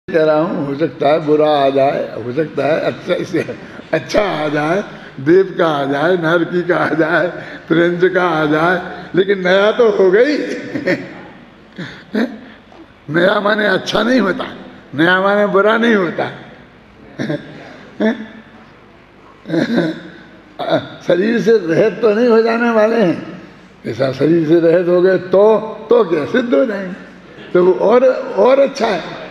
कह रहा हूँ, हो सकता है बुरा आ जाए, हो सकता है अच्छा से अच्छा आ जाए, देव का आ जाए, नरकी का आ जाए, त्रिंज का आ जाए, लेकिन नया तो हो गई। नया माने अच्छा नहीं होता, नया माने बुरा नहीं होता। शरीर से रहित तो नहीं हो जाने वाले हैं। ऐसा शरीर से रहित हो गए तो क्या सिद्ध हो जाएंगे, तो वो और अच्छा है।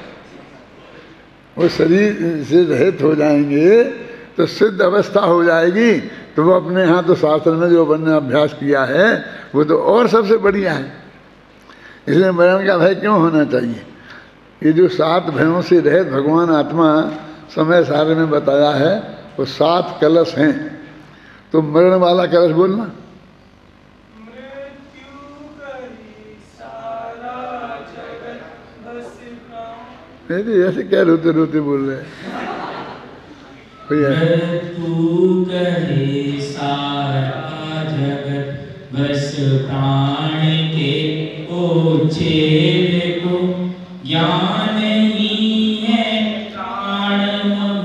वो शरीर से रहित हो जाएंगे तो सिद्ध अवस्था हो जाएगी। तो वो अपने यहाँ तो शास्त्र में जो बनने अभ्यास किया है वो तो और सबसे बढ़िया है। इसलिए मरण का भय क्यों होना चाहिए? ये जो 7 भयों से रहित भगवान आत्मा समय सारे में बताया है, वो 7 कलश हैं। तो मरण वाला कलश बोलना। नहीं ऐसे क्या रोते रोते बोल रहे भैया? तू करे सारा जगत बस प्राण के उच्छेद को, ज्ञान ही है प्राण हम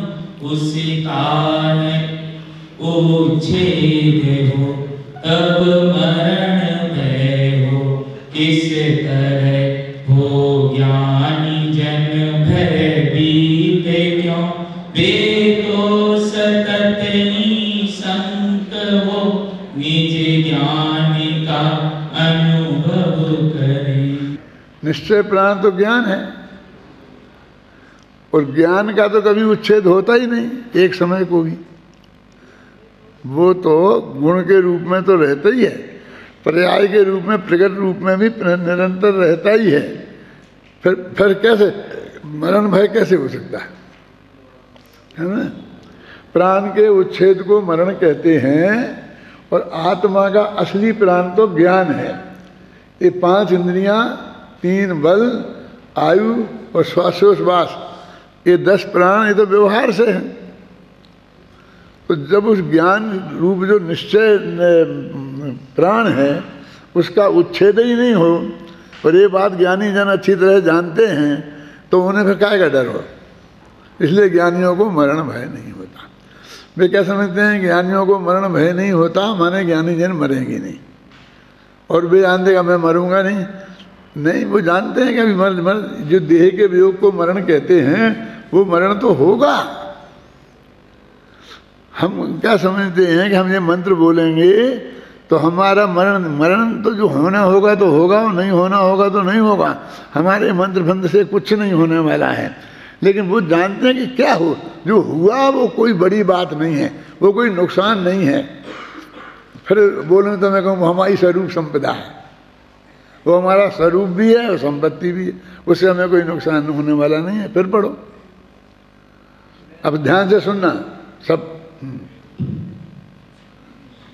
उस कारण उच्छेद हो, तब मरण भय हो किस तरह हो, ज्ञानी जन भय बीते क्यों, वेदो सतत निसंक हो, निज ज्ञान का अनुभव करे। निश्चय प्राण तो ज्ञान है, और ज्ञान का तो कभी उच्छेद होता ही नहीं एक समय को भी। वो तो गुण के रूप में तो रहता ही है, पर्याय के रूप में, प्रकट रूप में भी निरंतर रहता ही है। फिर कैसे मरण भय कैसे हो सकता है ना? प्राण के उच्छेद को मरण कहते हैं, और आत्मा का असली प्राण तो ज्ञान है। ये 5 इंद्रियां, 3 बल, आयु और श्वासोश्वास, ये 10 प्राण, ये तो व्यवहार से हैं। तो जब उस ज्ञान रूप जो निश्चय प्राण है उसका उच्छेद ही नहीं हो, और ये बात ज्ञानी जन अच्छी तरह जानते हैं, तो उन्हें फिर काहे का डर हो? इसलिए ज्ञानियों को मरण भय नहीं होता। वे क्या समझते हैं? ज्ञानियों को मरण भय नहीं होता माने ज्ञानी जन मरेंगे नहीं, और वे जानते हैं मैं मरूंगा नहीं। नहीं, वो जानते हैं कि अभी जो देह के वियोग को मरण कहते हैं वो मरण तो होगा। हम क्या समझते हैं कि हम ये मंत्र बोलेंगे तो हमारा मरण तो जो होना होगा तो होगा, और नहीं होना होगा तो नहीं होगा। हमारे मंत्र फंत्र से कुछ नहीं होने वाला है। लेकिन वो जानते हैं कि क्या हो, जो हुआ वो कोई बड़ी बात नहीं है, वो कोई नुकसान नहीं है। फिर बोलूँ तो मैं कहूँ हमारी स्वरूप संपदा है, वो हमारा स्वरूप भी है और संपत्ति भी है, उससे हमें कोई नुकसान होने वाला नहीं है। फिर पढ़ो, अब ध्यान से सुनना सब।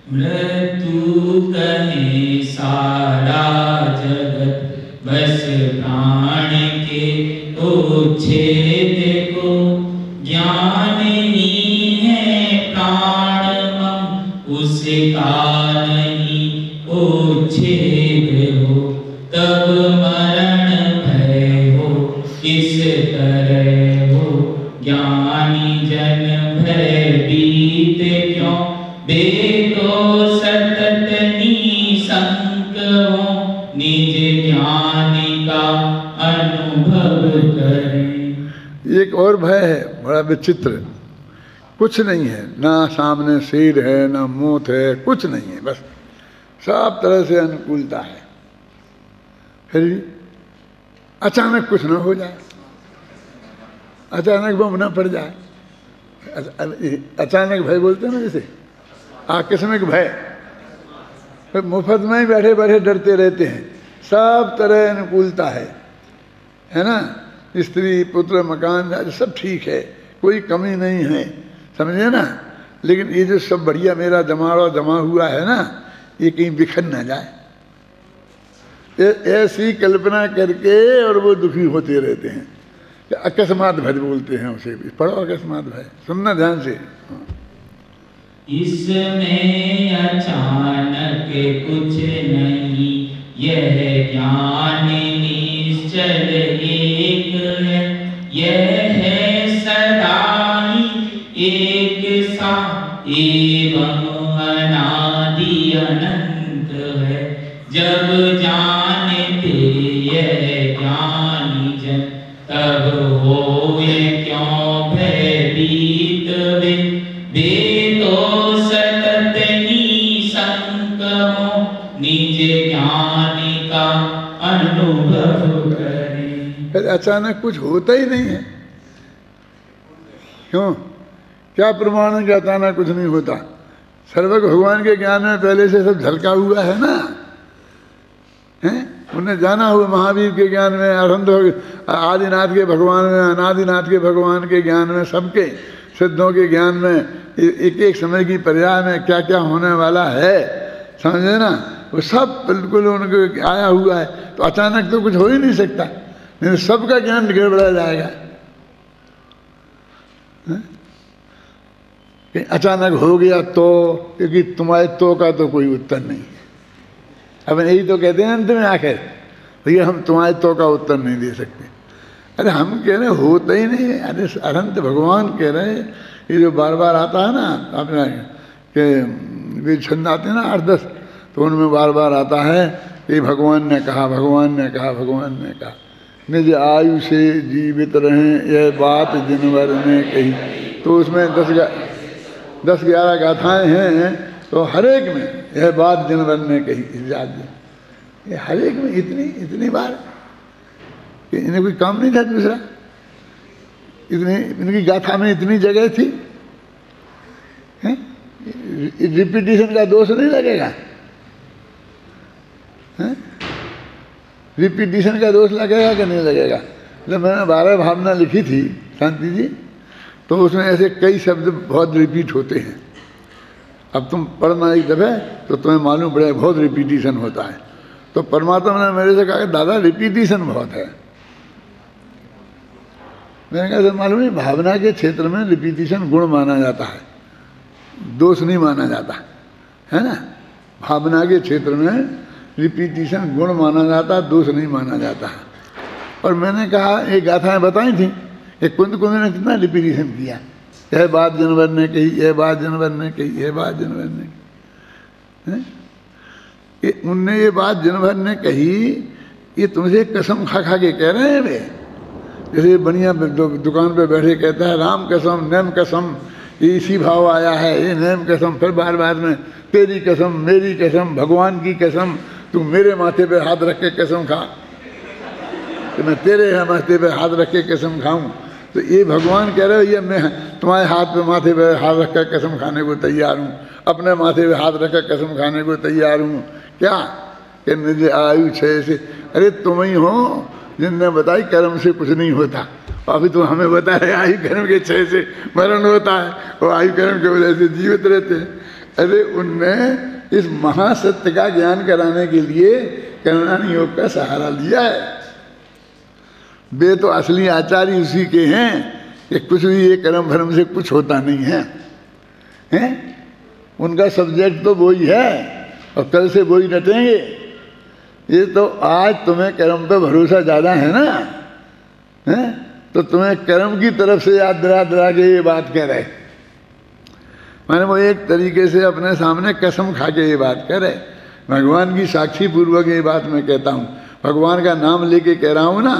मृत्यु कहे सारा जगत बस प्राण के उच्छेद को, ज्ञान ही है प्राण हम उसका नहीं उच्छेद हो, तब मरण भय हो किस तरह हो, ज्ञानी जन भय बीते क्यों, वेदो सतत निसंक हो, निज ज्ञान का अनुभव करे। एक और भय है बड़ा विचित्र, कुछ नहीं है, ना सामने शेर है, ना मौत है, कुछ नहीं है, बस सब तरह से अनुकूलता है। फिर भी अचानक कुछ ना हो जाए, अचानक बम ना पड़ जाए। अचानक भय बोलते हैं ना, जैसे आकस्मिक भय। फिर मुफ्त में ही बैठे बैठे डरते रहते हैं। सब तरह अनुकूलता है ना? स्त्री पुत्र मकान सब ठीक है, कोई कमी नहीं है, समझे ना? लेकिन ये जो सब बढ़िया मेरा जमा हुआ है ना, ये कहीं बिखर ना जाए, ऐसी कल्पना करके और वो दुखी होते रहते हैं। अकस्मात भय बोलते हैं उसे भी। पढ़ो अकस्मात भय, सुनना ध्यान से। इसमें अचानक कुछ नहीं, यह ज्ञान निश्चल एक है, यह जब जानते यह ज्ञानी जन, तब होए क्यों भयभीत वे। वे तो सतत निसंक हो, निज ज्ञान का अनुभव करें। फिर अचानक कुछ होता ही नहीं है। क्यों? क्या प्रमाण है कि अचानक कुछ नहीं होता? सर्वज्ञ भगवान के ज्ञान में पहले से सब झलका हुआ है ना, हैं? उन्हें जाना हुआ महावीर के ज्ञान में, अरहंत आदिनाथ के भगवान में, अनादिनाथ के भगवान के ज्ञान में, सबके सिद्धों के ज्ञान में, एक एक समय की पर्याय में क्या क्या होने वाला है, समझे ना, वो सब बिल्कुल उनके आया हुआ है। तो अचानक तो कुछ हो ही नहीं सकता, नहीं तो सबका ज्ञान गड़बड़ा जाएगा। कि अचानक हो गया तो, क्योंकि तुम्हारे तो का तो कोई उत्तर नहीं। अब यही तो कहते हैं अंत में आखिर, भैया हम तुम्हारे तो का उत्तर नहीं दे सकते। अरे हम कह रहे होता ही नहीं। अरे अनंत भगवान कह रहे, ये जो बार बार आता है ना अपना कि वे छंद आते हैं ना 8-10, तो उनमें बार बार आता है कि भगवान ने कहा, भगवान ने कहा, भगवान ने कहा, निज आयु से जीवित रहें यह बात जिनवर ने कही। तो उसमें 10-11 गाथाएं हैं, तो हर एक में यह बात जिनवर ने कही। ये हर एक में इतनी बार कि इन्हें कोई काम नहीं था दूसरा, इनकी गाथा में इतनी जगह थी। रिपीटिशन का दोष नहीं लगेगा, रिपीटिशन का दोष लगेगा कि नहीं लगेगा? जब मैंने 12 भावना लिखी थी शांति जी, तो उसमें ऐसे कई शब्द बहुत रिपीट होते हैं। अब तुम पढ़ना एक दफे तो तुम्हें मालूम पड़ेगा बहुत रिपीटिशन होता है। तो परमात्मा ने मेरे से कहा कि दादा रिपीटिशन बहुत है। मैंने कहा सर मालूम नहीं, भावना के क्षेत्र में रिपीटिशन गुण माना जाता है, दोष नहीं माना जाता है ना। भावना के क्षेत्र में रिपीटिशन गुण माना जाता, दोष नहीं माना जाता। और मैंने कहा एक गाथाएं बताई थी, एक कुंद ने कितना रिपीटिशन किया, यह बात जनवर ने कही, यह बात जनवर ने कही, यह बात जनवर ने कही। उनने ये बात जनवर ने कही, ये तुमसे कसम खा खा के कह रहे हैं वे। जैसे बढ़िया दुकान पे बैठे कहता है राम कसम, नेम कसम, ये इसी भाव आया है, ये नेम कसम, फिर बार बार में तेरी कसम, मेरी कसम, भगवान की कसम, तू मेरे माथे पे हाथ रख के कसम खा, तो मैं तेरे माथे पे हाथ रख के कसम खाऊं। तो ये भगवान कह रहे हो, ये मैं तुम्हारे हाथ पे माथे पे हाथ रख कर कसम खाने को तैयार हूँ, अपने माथे पे हाथ रख कर कसम खाने को तैयार हूँ। क्या कि निज आयु 6 से, अरे तुम ही हो जिनने बताई कर्म से कुछ नहीं होता। अभी तो हमें बता रहे आयु कर्म के 6 से मरण होता है, और आयु कर्म की वजह से जीवित रहते हैं। अरे उनने इस महासत्य का ज्ञान कराने के लिए कर्मणानि योग का सहारा लिया है। वे तो असली आचार्य उसी के हैं कि कुछ भी ये कर्म भरम से कुछ होता नहीं है, हैं? उनका सब्जेक्ट तो वही है और कल से वही रटेंगे। ये तो आज तुम्हें कर्म पे भरोसा ज़्यादा है ना, हैं? तो तुम्हें कर्म की तरफ से याद दिला के ये बात कह रहे। मैंने वो एक तरीके से अपने सामने कसम खा के ये बात कह रहे, भगवान की साक्षी पूर्वक ये बात मैं कहता हूँ। भगवान का नाम लेके कह रहा हूँ ना,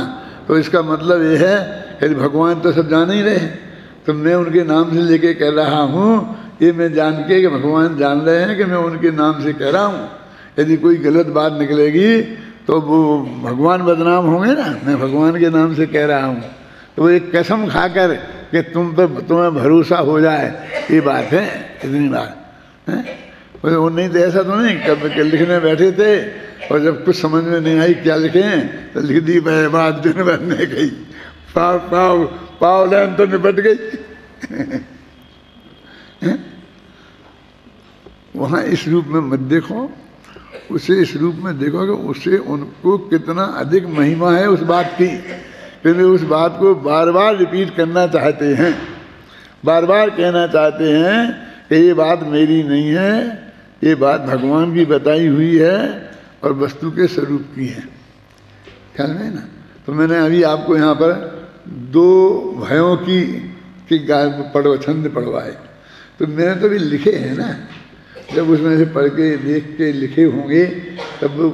तो इसका मतलब ये है कि भगवान तो सब जान ही रहे, तो मैं उनके नाम से लेके कह रहा हूँ। ये मैं जान के कि भगवान जान रहे हैं कि मैं उनके नाम से कह रहा हूँ। यदि कोई गलत बात निकलेगी तो वो भगवान बदनाम होंगे ना, मैं भगवान के नाम से कह रहा हूँ। तो वो एक कसम खाकर कि तुम्हें भरोसा हो जाए, ये बात है। इतनी बात है, वो नहीं तो ऐसा तो नहीं कब लिखने बैठे थे और जब कुछ समझ में नहीं आई क्या लिखें तो लिख दी बात दिन भर ने गई, पाव लाइन तो निपट गई। वहाँ इस रूप में मत देखो, उसे इस रूप में देखो कि उससे उनको कितना अधिक महिमा है उस बात की, क्योंकि उस बात को बार बार रिपीट करना चाहते हैं, बार बार कहना चाहते हैं कि ये बात मेरी नहीं है, ये बात भगवान की बताई हुई है और वस्तु के स्वरूप की है। ख्याल में ना। तो मैंने अभी आपको यहाँ पर 2 भयों की छंद पढ़वाए, तो मैंने तो भी लिखे हैं ना, जब उसमें से पढ़ के देख के लिखे होंगे तब वो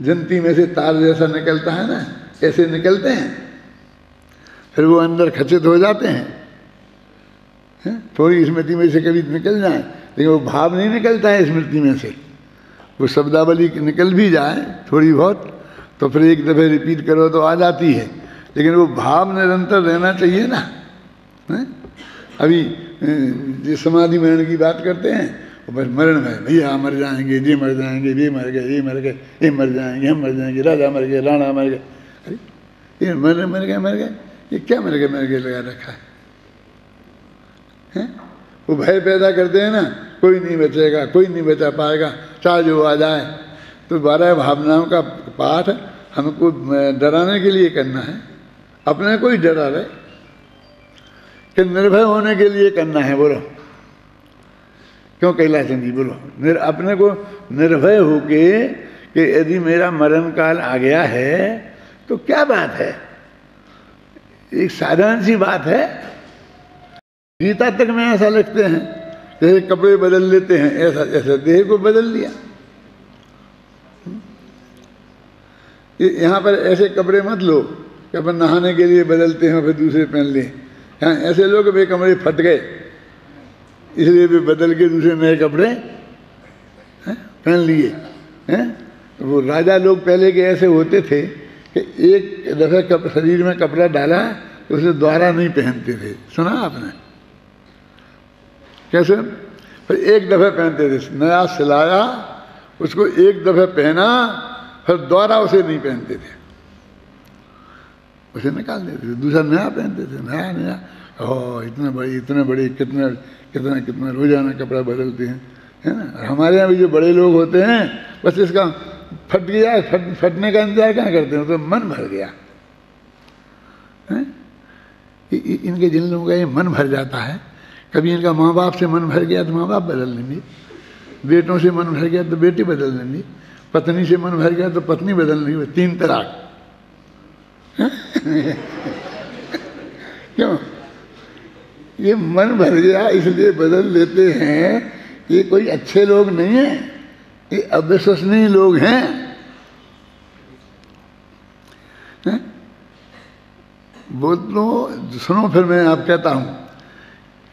जंती में से तार जैसा निकलता है ना, ऐसे निकलते हैं, फिर वो अंदर खचित हो जाते हैं। थोड़ी स्मृति में से कभी निकल जाए, लेकिन वो भाव नहीं निकलता है स्मृति में से। वो शब्दावली निकल भी जाए थोड़ी बहुत तो फिर एक दफ़े रिपीट करो तो आ जाती है, लेकिन वो भाव निरंतर रहना चाहिए ना। अभी जिस समाधि मरण की बात करते हैं, वो बस मरण में भैया मर जाएंगे, ये मर जाएंगे, ये मर गए, ये मर गए, ये मर जाएंगे, हम मर जाएंगे, राजा मर गए, राणा मर गए। अरे ये मर गए, ये क्या मर गए लगा रखा है? वो भय पैदा करते हैं ना, कोई नहीं बचेगा, कोई नहीं बचा पाएगा, चाहे जो आ जाए। तो 12 भावनाओं का पाठ हमको डराने के लिए करना है, अपने को ही डरा रहे कि निर्भय होने के लिए करना है। बोलो क्यों कैलाश जी, बोलो अपने को निर्भय होके कि यदि मेरा मरण काल आ गया है तो क्या बात है, एक साधारण सी बात है। गीता तक में ऐसा लिखते हैं, जैसे कपड़े बदल लेते हैं, ऐसा ऐसा देह को बदल लिया। यहाँ पर ऐसे कपड़े मत लो कि अपन नहाने के लिए बदलते हैं फिर दूसरे पहन लें। यहाँ ऐसे लोग वे कपड़े फट गए इसलिए वे बदल के दूसरे नए कपड़े पहन लिए हैं। वो राजा लोग पहले के ऐसे होते थे कि एक दफे शरीर में कपड़ा डाला तो उसे दोबारा नहीं पहनते थे। सुना आपने? कैसे? फिर एक दफे पहनते थे, नया सिलाया उसको एक दफे पहना फिर दोबारा उसे नहीं पहनते थे, उसे निकाल देते थे, दूसरा नया पहनते थे। नया इतने बड़े कितना रोजाना कपड़ा बदलते हैं, है ना। हमारे यहाँ भी जो बड़े लोग होते हैं बस इसका फट गया, फटने का इंतजार कहाँ करते हैं, तो मन भर गया है। इनके जिन लोगों का ये मन भर जाता है, कभी इनका माँ बाप से मन भर गया तो माँ बाप बदल लेंगे, बेटों से मन भर गया तो बेटी बदल लेंगे, पत्नी से मन भर गया तो पत्नी बदल लेंगे, 3 तलाक। क्यों? ये मन भर गया इसलिए बदल लेते हैं। ये कोई अच्छे लोग नहीं हैं, ये अविश्वसनीय लोग हैं। वो तो सुनो, फिर मैं आप कहता हूं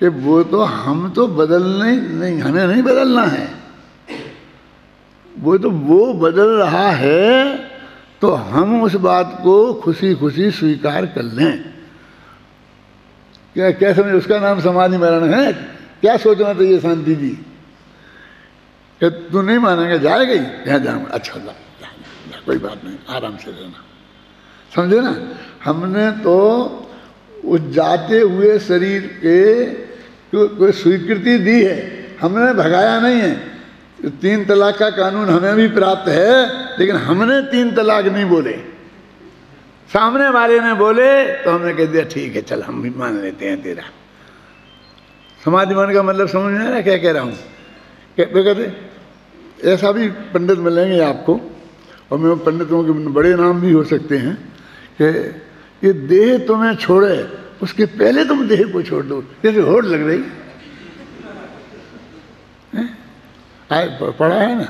कि वो तो हम तो बदलने नहीं, हमें नहीं बदलना है, वो तो वो बदल रहा है तो हम उस बात को खुशी खुशी स्वीकार कर लें। क्या समझ, उसका नाम समाधि मरण है। क्या सोचना चाहिए शांति जी कि तू नहीं मानेगा, जाएगा ही, यहाँ जाऊँगा, अच्छा जा, कोई बात नहीं, आराम से रहना। समझे ना? हमने तो उस जाते हुए शरीर के कोई स्वीकृति दी है, हमने भगाया नहीं है। 3 तलाक का कानून हमें भी प्राप्त है, लेकिन हमने 3 तलाक नहीं बोले, सामने वाले ने बोले तो हमने कह दिया ठीक है चल हम भी मान लेते हैं तेरा। समाधि मन का मतलब समझ में आ रहा क्या कह रहा हूँ? कहते ऐसा भी पंडित मिलेंगे आपको, और मैं पंडितों के बड़े नाम भी हो सकते हैं, कि ये देह तुम्हें छोड़े उसके पहले तुम देह को छोड़ दो, जैसे होड़ लग रही है। पढ़ा है ना,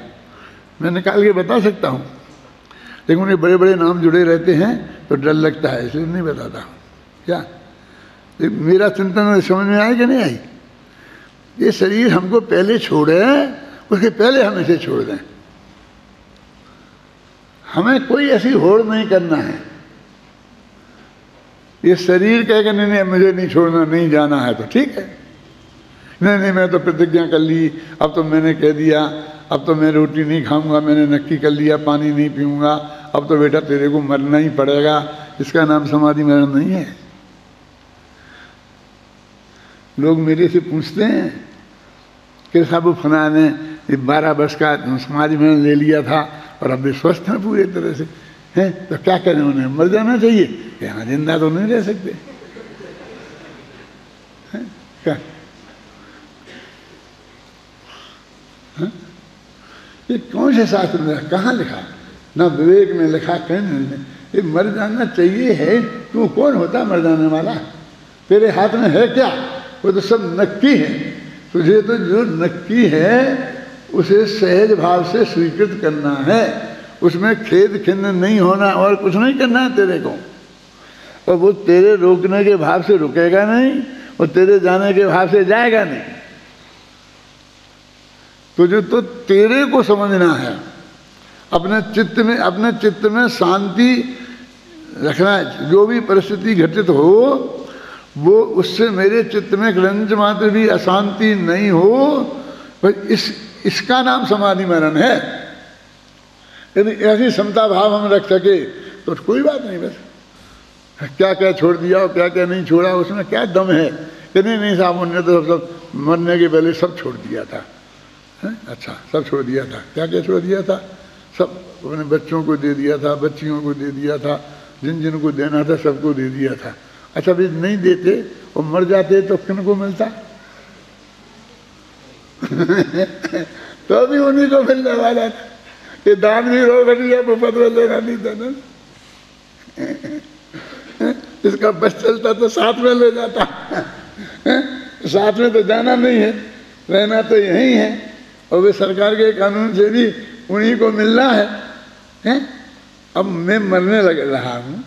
मैं निकाल के बता सकता हूँ, लेकिन उन्हें बड़े बड़े नाम जुड़े रहते हैं तो डर लगता है, इसलिए नहीं बताता। क्या मेरा चिंतन समझ में आई कि नहीं आई? ये शरीर हमको पहले छोड़े, उसके पहले हम इसे छोड़ दें। हमें कोई ऐसी होड़ नहीं करना है। ये शरीर कहेगा नहीं नहीं मुझे नहीं छोड़ना, नहीं जाना है तो ठीक है, नहीं मैं तो प्रतिज्ञा कर ली, अब तो मैंने कह दिया, अब तो मैं रोटी नहीं खाऊंगा, मैंने नक्की कर लिया, पानी नहीं पीऊंगा, अब तो बेटा तेरे को मरना ही पड़ेगा। इसका नाम समाधि मरण नहीं है। लोग मेरे से पूछते हैं कि साहब फना ने 12 वर्ष का समाधि मरण ले लिया था और अब वे स्वस्थ हैं पूरे तरह से, हैं तो क्या करें, उन्हें मर जाना चाहिए? यहाँ जिंदा तो नहीं रह सकते हैं? क्या ये कौन से शास्त्र में कहाँ लिखा? ना विवेक में लिखा, कहीं नहीं। ये मर जाना चाहिए है, तू कौन होता मर जाने वाला? तेरे हाथ में है क्या? वो तो सब नक्की है। तुझे तो जो नक्की है उसे सहज भाव से स्वीकृत करना है, उसमें खेद खिन्न नहीं होना और कुछ नहीं करना है तेरे को। और वो तेरे रोकने के भाव से रुकेगा नहीं और तेरे जाने के भाव से जाएगा नहीं। तुझे तो तेरे को समझना है, अपने चित्त में शांति रखना है। जो भी परिस्थिति घटित हो वो उससे मेरे चित्त में रंज मात्र भी अशांति नहीं हो, पर इसका नाम समाधि मरण है। यदि ऐसी समता भाव हम रख सके तो कोई बात नहीं, बस क्या क्या छोड़ दिया और क्या क्या नहीं छोड़ा, उसमें क्या दम है। कि नहीं साहब उन्होंने तो सब मरने के पहले सब छोड़ दिया था। है? अच्छा, सब छोड़ दिया था। क्या क्या छोड़ दिया था? सब अपने बच्चों को दे दिया था, बच्चियों को दे दिया था, जिन जिन को देना था सबको दे दिया था। अच्छा, भी नहीं देते और मर जाते तो किन को मिलता? तो अभी उन्हीं को मिलने वाला था। ये दान भी रो बन गया, मुफ्त में लेना नहीं था ना। इसका बस चलता तो साथ में ले जाता। साथ में तो जाना नहीं है, रहना तो यहीं है। और वे सरकार के कानून से भी उन्हीं को मिलना है? अब मैं मरने लग रहा हूँ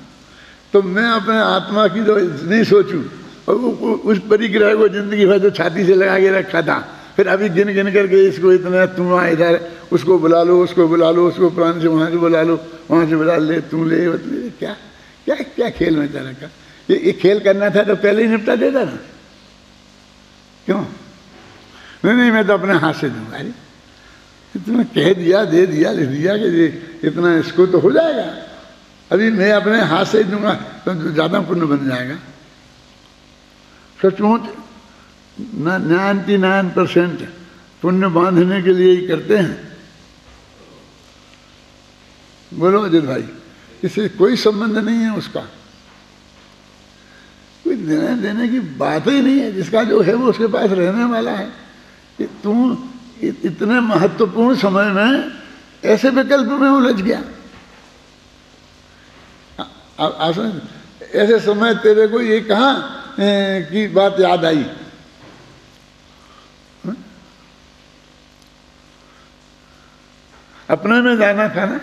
तो मैं अपने आत्मा की जो नहीं सोचूं, और उस परिग्रह को जिंदगी भर जो छाती से लगा के रखा था, फिर अभी गिन गिन करके इसको इतना तू वहाँ इधर, उसको बुला लो, उसको बुला लो, उसको प्राण से वहाँ से बुला लो, वहाँ से बुला ले, तू ले, क्या क्या क्या खेल में चला का? ये खेल करना था तो पहले ही निपटा देता ना। क्यों? नहीं मैं तो अपने हाथ से दूंगा। अरे तुमने कह दिया, दे दिया, लिख दिया कि इतना इसको तो हो जाएगा। अभी मैं अपने हाथ से दूंगा तो ज़्यादा पुण्य बन जाएगा। सचमुच 99% पुण्य बांधने के लिए ही करते हैं। बोलो अजित भाई, इससे कोई संबंध नहीं है उसका, कोई देने की बात ही नहीं है। जिसका जो है वो उसके पास रहने वाला है। कि तुम इतने महत्वपूर्ण समय में ऐसे विकल्प में उलझ गया। ऐसे समय तेरे को ये कहाँ की बात याद आई? अपने में जाना था ना।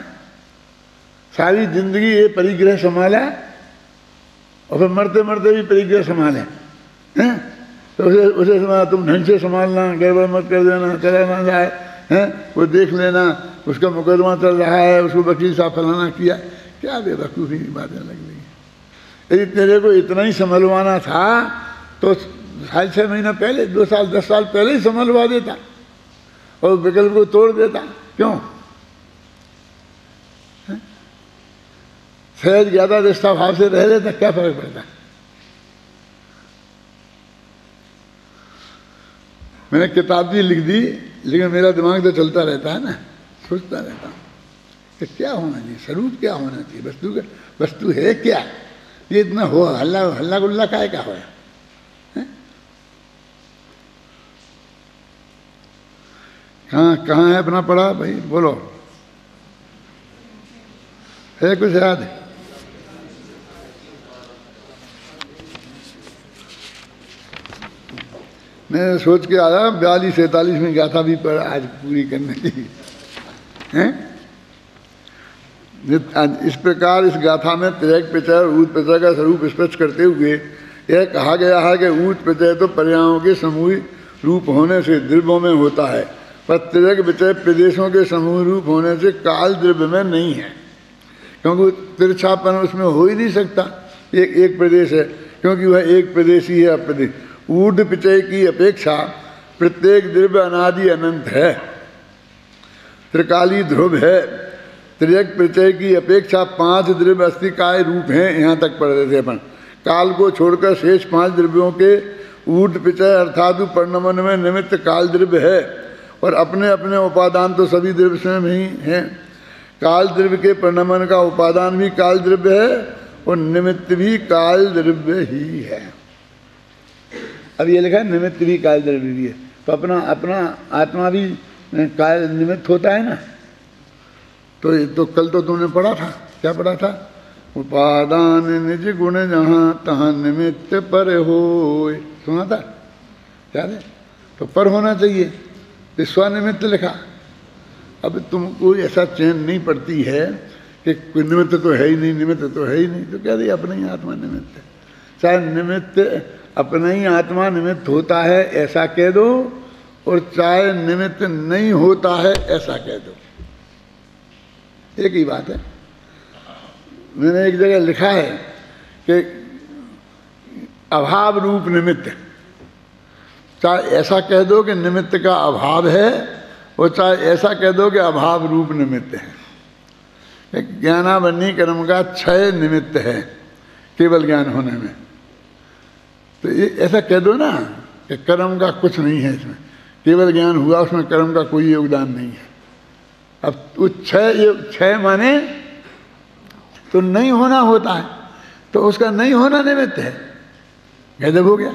सारी जिंदगी ये परिग्रह संभाला और फिर मरते मरते भी परिग्रह संभाले हैं। तो उसे संभाला, तुम ढंग से संभालना, गड़बड़ मत कर देना, चला ना जाए हैं, वो देख लेना, उसका मुकदमा चल रहा है, उसको वकील साहब फलाना किया। क्या बेवकूफ़ी की बातें लग रही है। यदि तेरे को इतना ही संभलवाना था तो 6 महीना पहले, 2 साल 10 साल पहले ही संभलवा देता और विकल्प को तोड़ देता। क्यों? सहज ज्यादा निष्ठा भाव से रह लेता, क्या फर्क पड़ता? मैंने किताब भी लिख दी, लेकिन मेरा दिमाग तो चलता रहता है ना, सोचता रहता हूँ कि क्या होना चाहिए, स्वरूप क्या होना चाहिए, वस्तु है क्या? ये इतना हो हल्ला गुल्ला काय का हो? कहाँ है अपना पढ़ा भाई? बोलो, है कुछ याद? मैं सोच के आया 42-43 गाथा भी पर आज पूरी करने की हैं। इस प्रकार इस गाथा में त्रैक प्रत्यय और ऊत प्रत्यय का स्वरूप स्पष्ट करते हुए यह कहा गया है कि ऊत प्रत्यय तो पर्यायों के समूह रूप होने से द्रव्यों में होता है, पर त्रैक प्रत्यय प्रदेशों के समूह रूप होने से काल द्रव्य में नहीं है, क्योंकि तिरछापन उसमें हो ही नहीं सकता। एक प्रदेश है, क्योंकि वह एक प्रदेशी है अप्रदेश। ऊर्ध्व प्रत्यय की अपेक्षा प्रत्येक द्रव्य अनादि अनंत है, त्रिकाली ध्रुव है। त्रियक प्रत्यय की अपेक्षा 5 द्रव्य अस्थिकाय रूप हैं। यहाँ तक पढ़ रहे थे अपन। काल को छोड़कर शेष 5 द्रव्यों के ऊर्ध्व प्रत्यय अर्थात परिणमन में निमित्त काल द्रव्य है, और अपने अपने उपादान तो सभी द्रव्य स्वयं ही हैं। काल द्रव्य के परिणमन का उपादान भी काल द्रव्य है और निमित्त भी काल द्रव्य ही है। अब ये लिखा है निमित्त भी काल द्रव्य भी है, तो अपना आत्मा भी काल निमित्त होता है ना। तो कल तो तुमने पढ़ा था, क्या पढ़ा था? उपादान निज गुण जहाँ तहाँ निमित्त पर होय, सुना था? क्या है? तो पर होना चाहिए, तो स्वनिमित्त लिखा। अब तुमको ऐसा चैन नहीं पड़ती है कि कोई निमित्त तो है ही नहीं, निमित्त तो है ही नहीं, तो कह रही अपना ही आत्मा निमित्त है। चाहे निमित्त अपना ही आत्मा निमित्त होता है ऐसा कह दो, और चाहे निमित्त नहीं होता है ऐसा कह दो, एक ही बात है। मैंने एक जगह लिखा है कि अभाव रूप निमित्त, चाहे ऐसा कह दो कि निमित्त का अभाव है, और चाहे ऐसा कह दो कि अभाव रूप निमित्त है। ज्ञानावन्नी कर्म का क्षय निमित्त है केवल ज्ञान होने में, तो ये ऐसा कह दो ना कि कर्म का कुछ नहीं है इसमें, केवल ज्ञान हुआ, उसमें कर्म का कोई योगदान नहीं है। अब उस क्षय माने तो नहीं होना होता है, तो उसका नहीं होना निमित्त है, गजब हो गया।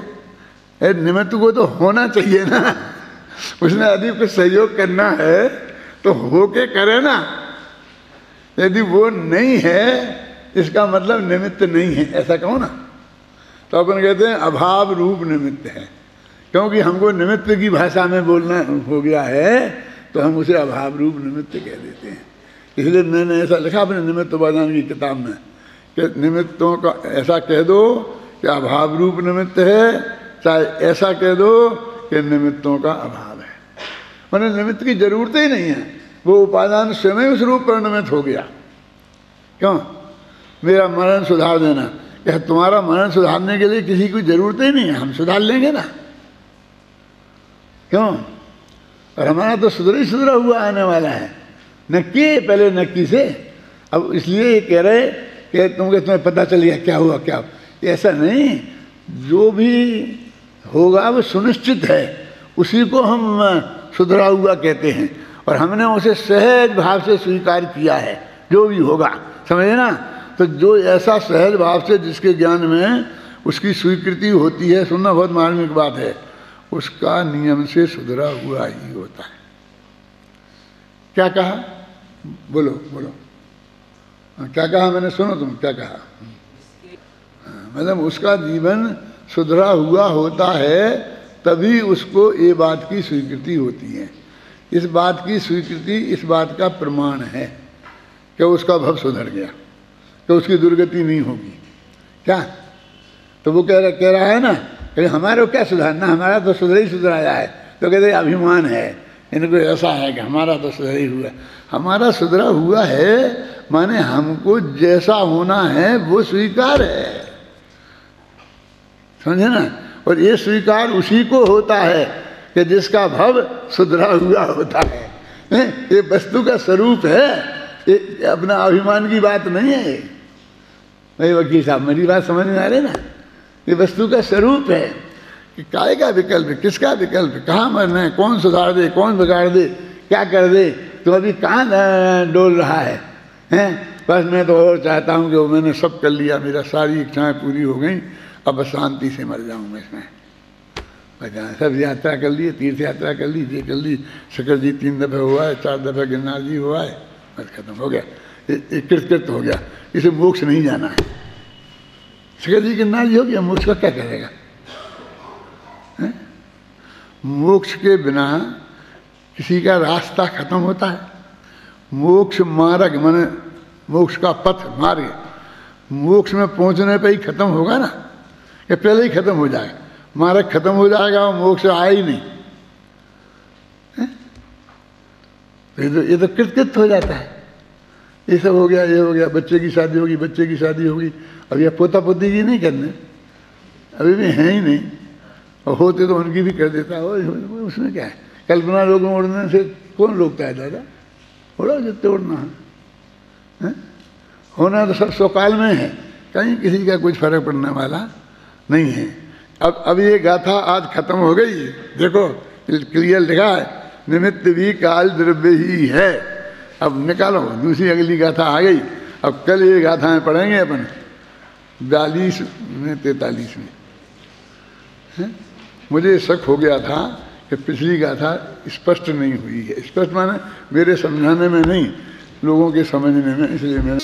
निमित्त को तो होना चाहिए ना, उसने यदि कुछ सहयोग करना है तो होके करे ना, यदि वो नहीं है इसका मतलब निमित्त नहीं है, ऐसा कहो ना। तो अपन कहते हैं अभाव रूप निमित्त है, क्योंकि हमको निमित्त की भाषा में बोलना हो गया है तो हम उसे अभाव रूप निमित्त कह देते हैं। इसलिए मैंने ऐसा लिखा अपने निमित्त उपादान की किताब में कि निमित्तों का ऐसा कह दो कि अभाव रूप निमित्त है, चाहे ऐसा कह दो कि निमित्तों का अभाव है। मैंने निमित्त की जरूरत ही नहीं है, वो उपादान स्वयं उस रूप पर निमित्त हो गया। क्यों? मेरा मरण सुधार देना, क्या तुम्हारा मरण सुधारने के लिए किसी की जरूरत ही नहीं है, हम सुधार लेंगे ना, क्यों? और हमारा तो सुधरा ही सुधरा हुआ आने वाला है, नक्की पहले नक्की से। अब इसलिए ये कह रहे कि तुम्हें पता चल गया क्या हुआ क्या, ऐसा नहीं, जो भी होगा वो सुनिश्चित है, उसी को हम सुधरा हुआ कहते हैं, और हमने उसे सहज भाव से स्वीकार किया है, जो भी होगा, समझे ना। तो जो ऐसा सहज भाव से जिसके ज्ञान में उसकी स्वीकृति होती है, सुनना बहुत मार्मिक बात है, उसका नियम से सुधरा हुआ ही होता है। क्या कहा? बोलो बोलो, क्या कहा मैंने, सुनो तुम क्या कहा। मतलब उसका जीवन सुधरा हुआ होता है, तभी उसको ये बात की स्वीकृति होती है। इस बात की स्वीकृति इस बात का प्रमाण है कि उसका भव सुधर गया, कि उसकी दुर्गति नहीं होगी। क्या? तो वो कह रहा है ना कि हमारा क्या सुधारना, हमारा तो सुधर ही सुधराया है। तो कहते अभिमान है इनको, ऐसा है कि हमारा तो सुधर ही हुआ। हमारा सुधरा हुआ है माने हमको जैसा होना है वो स्वीकार है, समझे ना। और ये स्वीकार उसी को होता है कि जिसका भव सुधरा हुआ होता है। ये वस्तु का स्वरूप है, ये अपना अभिमान की बात नहीं है। भाई वकील साहब मेरी बात समझ में आ रही ना, ये वस्तु का स्वरूप है कि काय का विकल्प, किसका विकल्प, कहाँ मरना है, कौन सुधार दे, कौन बिगाड़ दे, क्या कर दे, तो अभी कहाँ डोल रहा है, हैं? बस मैं तो और चाहता हूँ कि वो मैंने सब कर लिया, मेरा सारी इच्छाएं पूरी हो गई, अब शांति से मर जाऊँ मैं इसमें। सब यात्रा कर ली, तीर्थ यात्रा कर ली, ये कर ली, शकर जी 3 दफ़े हुआ है, 4 दफ़े गिरनार जी हुआ है, बस खत्म हो गया, कृत हो गया, इसे मोक्ष नहीं जाना है। शकर जी गिरनार जी हो गया, मोक्ष का क्या करेगा? मोक्ष के बिना किसी का रास्ता खत्म होता है। मोक्ष मार्ग माने मोक्ष का पथ, मार्ग, मोक्ष में पहुंचने पे ही खत्म होगा ना, या पहले ही खत्म हो जाएगा, मार्ग खत्म हो जाएगा और मोक्ष आया ही नहीं। ये तो कृत हो जाता है। ये सब हो गया, ये हो गया, बच्चे की शादी होगी, बच्चे की शादी होगी, अब यह पोता पोती की नहीं करने, अभी भी हैं ही नहीं, और होते तो उनकी भी कर देता है। उसमें क्या है, कल्पना लोग उड़ने से कौन रोकता है दादा, उड़ो जितने उड़ना है, होना तो सब स्वकाल में है, कहीं किसी का कुछ फर्क पड़ने वाला नहीं है। अब ये गाथा आज खत्म हो गई, देखो क्लियर लिखा है, निमित्त भी काल द्रव्य ही है। अब निकालो, दूसरी अगली गाथा आ गई। अब कल ये गाथाएं पढ़ेंगे अपन 42 में 43 में। मुझे शक हो गया था कि पिछली गाथा स्पष्ट नहीं हुई है। स्पष्ट माने मेरे समझाने में नहीं, लोगों के समझने में, इसलिए मैंने